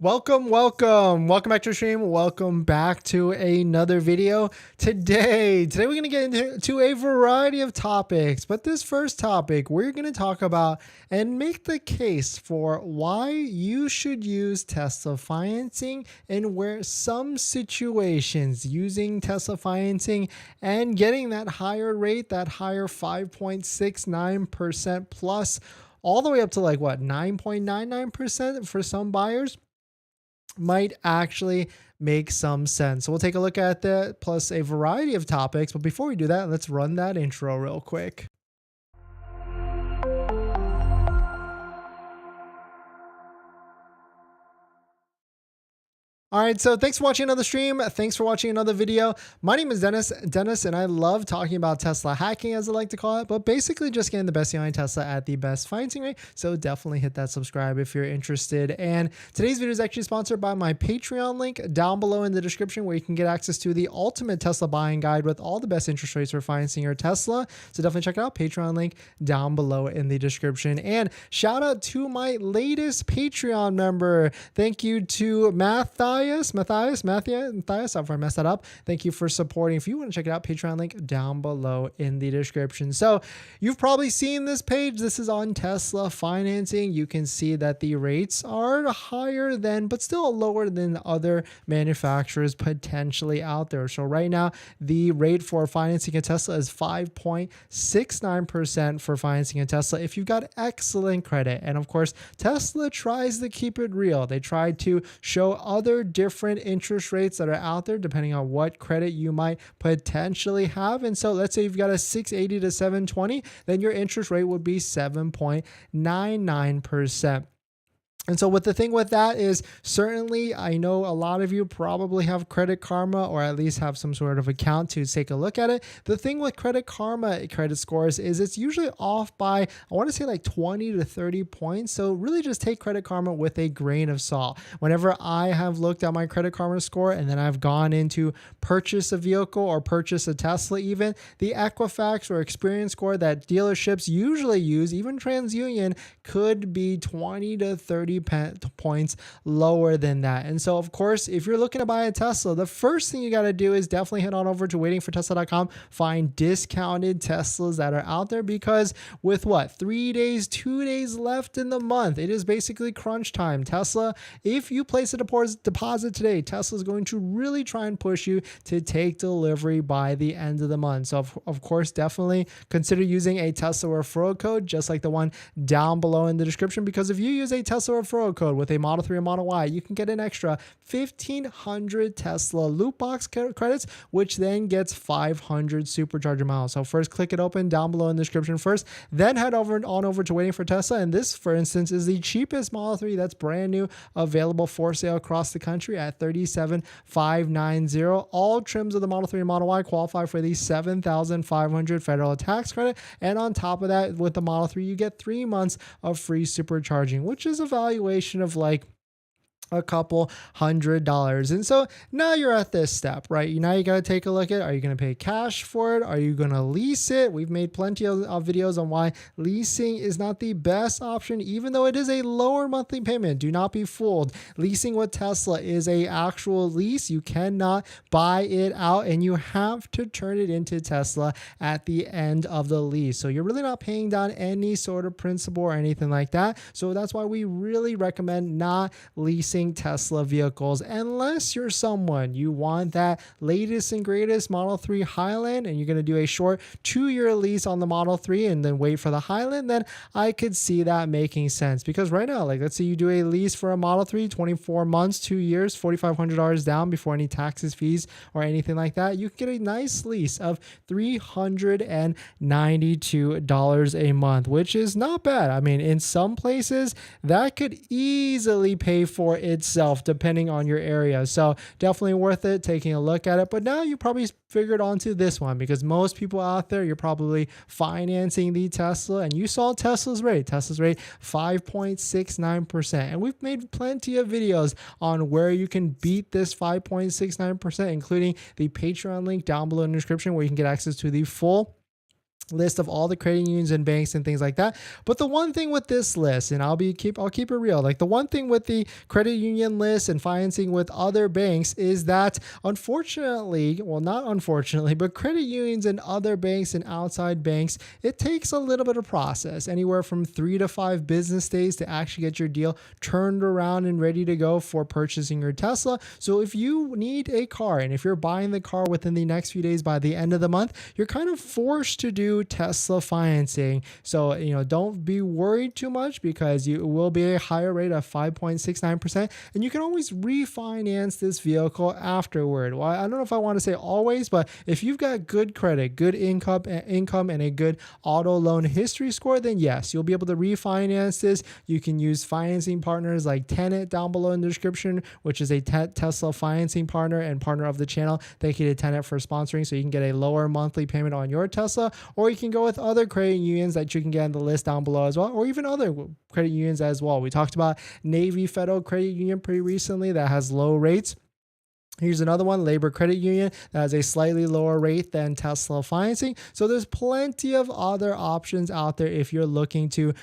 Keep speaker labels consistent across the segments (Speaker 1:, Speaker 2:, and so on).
Speaker 1: Welcome back to the stream. Welcome back to another video. Today we're going to get into a variety of topics, but this first topic we're going to talk about and make the case for why you should use Tesla financing and where some situations using Tesla financing and getting that higher rate, that higher 5.69% plus all the way up to like what 9.99% for some buyers might actually make some sense. So we'll take a look at that plus a variety of topics. But before we do that, let's run that intro real quick. All right, so thanks for watching another stream. Thanks for watching another video. My name is Dennis, and I love talking about Tesla hacking, as I like to call it, but basically just getting the best behind Tesla at the best financing rate. So definitely hit that subscribe if you're interested. And today's video is actually sponsored by my Patreon link down below in the description, where you can get access to the ultimate Tesla buying guide with all the best interest rates for financing your Tesla. So definitely check it out. Patreon link down below in the description. And shout out to my latest Patreon member. Thank you to Matthias, sorry if I messed that up. Thank you for supporting. If you want to check it out, Patreon link down below in the description. So you've probably seen this page. This is on Tesla financing. You can see that the rates are higher than, but still lower than other manufacturers potentially out there. So right now, the rate for financing a Tesla is 5.69% for financing a Tesla if you've got excellent credit. And of course, Tesla tries to keep it real. They try to show other different interest rates that are out there depending on what credit you might potentially have. And so let's say you've got a 680 to 720, then your interest rate would be 7.99%. And so what the thing with that is, certainly I know a lot of you probably have Credit Karma or at least have some sort of account to take a look at it. The thing with Credit Karma credit scores is it's usually off by, I want to say like 20 to 30 points. So really just take Credit Karma with a grain of salt. Whenever I have looked at my Credit Karma score and then I've gone into purchase a vehicle or purchase a Tesla, even the Equifax or Experience score that dealerships usually use, even TransUnion, could be 20 to 30 points lower than that. And so of course, if you're looking to buy a Tesla, the first thing you got to do is definitely head on over to waitingfortesla.com, find discounted Teslas that are out there, because with what, 2 days left in the month, it is basically crunch time. Tesla, if you place a deposit today, Tesla is going to really try and push you to take delivery by the end of the month. So of course, definitely consider using a Tesla referral code, just like the one down below in the description, because if you use a Tesla referral code with a Model 3 or Model Y, you can get an extra 1,500 Tesla loot box credits, which then gets 500 supercharger miles. So first click it open down below in the description first, then head on over to Waiting for Tesla. And this, for instance, is the cheapest Model 3 that's brand new, available for sale across the country at $37,590. All trims of the Model 3 and Model Y qualify for the $7,500 federal tax credit. And on top of that, with the Model 3, you get 3 months of free supercharging, which is a valuation of like a couple $100. And so now you're at this step, right? Now you got to take a look at, are you going to pay cash for it? Are you going to lease it? We've made plenty of videos on why leasing is not the best option, even though it is a lower monthly payment. Do not be fooled. Leasing with Tesla is a actual lease. You cannot buy it out, and you have to turn it into Tesla at the end of the lease. So you're really not paying down any sort of principal or anything like that. So that's why we really recommend not leasing Tesla vehicles unless you're someone you want that latest and greatest Model 3 Highland and you're going to do a short 2-year lease on the Model 3 and then wait for the Highland. Then I could see that making sense, because right now, like, let's say you do a lease for a Model 3, 24 months, 2 years, $4,500 down before any taxes, fees, or anything like that. You can get a nice lease of $392 a month, which is not bad. I mean, in some places that could easily pay for itself depending on your area. So definitely worth it taking a look at it. But now you probably figured onto this one, because most people out there, you're probably financing the Tesla, and you saw Tesla's rate 5.69%. And we've made plenty of videos on where you can beat this 5.69%, including the Patreon link down below in the description, where you can get access to the full list of all the credit unions and banks and things like that. But the one thing with this list, and I'll keep it real, like the one thing with the credit union list and financing with other banks is that unfortunately, well, not unfortunately, but credit unions and other banks and outside banks, it takes a little bit of process, anywhere from 3 to 5 business days to actually get your deal turned around and ready to go for purchasing your Tesla. So if you need a car and if you're buying the car within the next few days, by the end of the month, you're kind of forced to do Tesla financing. So, don't be worried too much, because you will be a higher rate of 5.69%, and you can always refinance this vehicle afterward. Well, I don't know if I want to say always, but if you've got good credit, good income, and a good auto loan history score, then yes, you'll be able to refinance this. You can use financing partners like Tenet down below in the description, which is a Tesla financing partner and partner of the channel. Thank you to Tenet for sponsoring, so you can get a lower monthly payment on your Tesla. Or you can go with other credit unions that you can get in the list down below as well, or even other credit unions as well. We talked about Navy Federal Credit Union pretty recently that has low rates. Here's another one, Labor Credit Union, that has a slightly lower rate than Tesla financing. So there's plenty of other options out there if you're looking to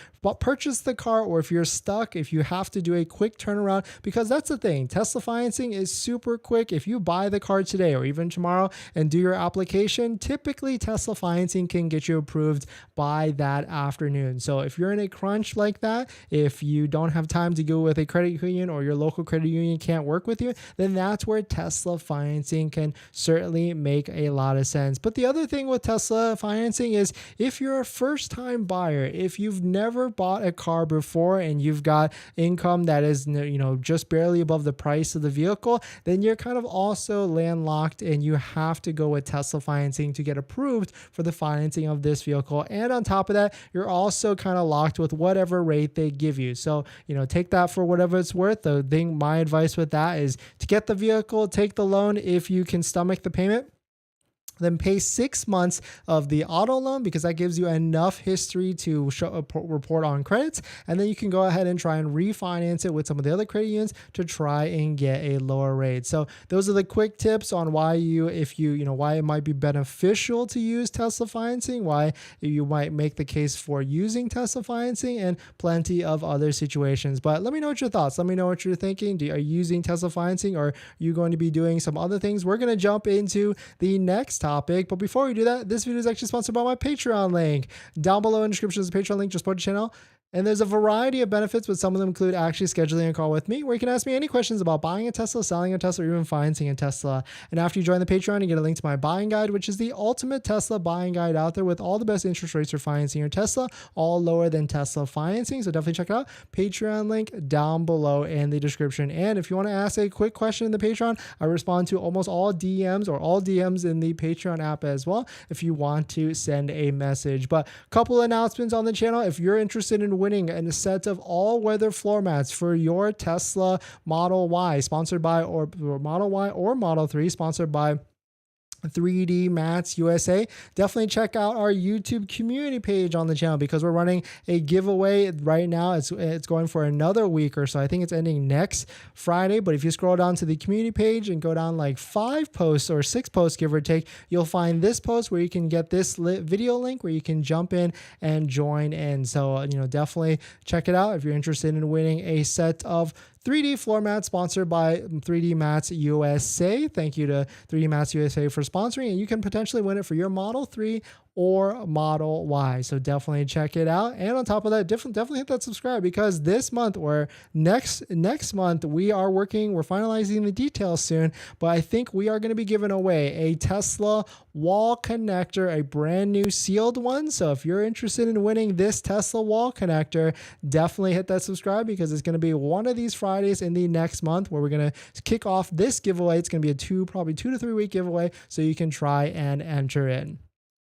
Speaker 1: purchase the car, or if you're stuck, if you have to do a quick turnaround, because that's the thing. Tesla financing is super quick. If you buy the car today or even tomorrow and do your application, typically Tesla financing can get you approved by that afternoon. So if you're in a crunch like that, if you don't have time to go with a credit union or your local credit union can't work with you, then that's where Tesla financing can certainly make a lot of sense. But the other thing with Tesla financing is, if you're a first-time buyer, if you've never bought a car before and you've got income that is just barely above the price of the vehicle, then you're kind of also landlocked, and you have to go with Tesla financing to get approved for the financing of this vehicle. And on top of that, you're also kind of locked with whatever rate they give you. So take that for whatever it's worth. My advice with that is to get the vehicle, take the loan if you can stomach the payment, then pay 6 months of the auto loan, because that gives you enough history to report on credits. And then you can go ahead and try and refinance it with some of the other credit unions to try and get a lower rate. So those are the quick tips on why why it might be beneficial to use Tesla financing, why you might make the case for using Tesla financing, and plenty of other situations. But let me know what your thoughts. Let me know what you're thinking. Are you using Tesla financing, or are you going to be doing some other things? We're going to jump into the next topic. But before we do that, this video is actually sponsored by my Patreon link. Down below in the description is a Patreon link. Just support the channel. And there's a variety of benefits, but some of them include actually scheduling a call with me, where you can ask me any questions about buying a Tesla, selling a Tesla, or even financing a Tesla. And after you join the Patreon, you get a link to my buying guide, which is the ultimate Tesla buying guide out there, with all the best interest rates for financing your Tesla, all lower than Tesla financing. So definitely check it out. Patreon link down below in the description. And if you want to ask a quick question in the Patreon, I respond to almost all DMs, or all DMs in the Patreon app as well, if you want to send a message. But a couple announcements on the channel. If you're interested in winning a set of all-weather floor mats for your Tesla Model Y, sponsored by, or Model Y or Model 3, sponsored by 3D Mats USA, definitely check out our YouTube community page on the channel, because we're running a giveaway right now. It's going for another week or so. I think it's ending next Friday, but if you scroll down to the community page and go down like 5 posts or 6 posts, give or take, you'll find this post where you can get this video link where you can jump in and join in. So definitely check it out if you're interested in winning a set of 3D floor mats sponsored by 3D Mats USA. Thank you to 3D Mats USA for sponsoring, and you can potentially win it for your Model 3 or Model Y. So definitely check it out. And on top of that, definitely hit that subscribe, because this month, or next month, we're finalizing the details soon, but I think we are going to be giving away a Tesla wall connector, a brand new sealed one. So if you're interested in winning this Tesla wall connector, definitely hit that subscribe, because it's going to be one of these Fridays in the next month where we're going to kick off this giveaway. It's going to be probably 2 to 3 week giveaway, so you can try and enter in.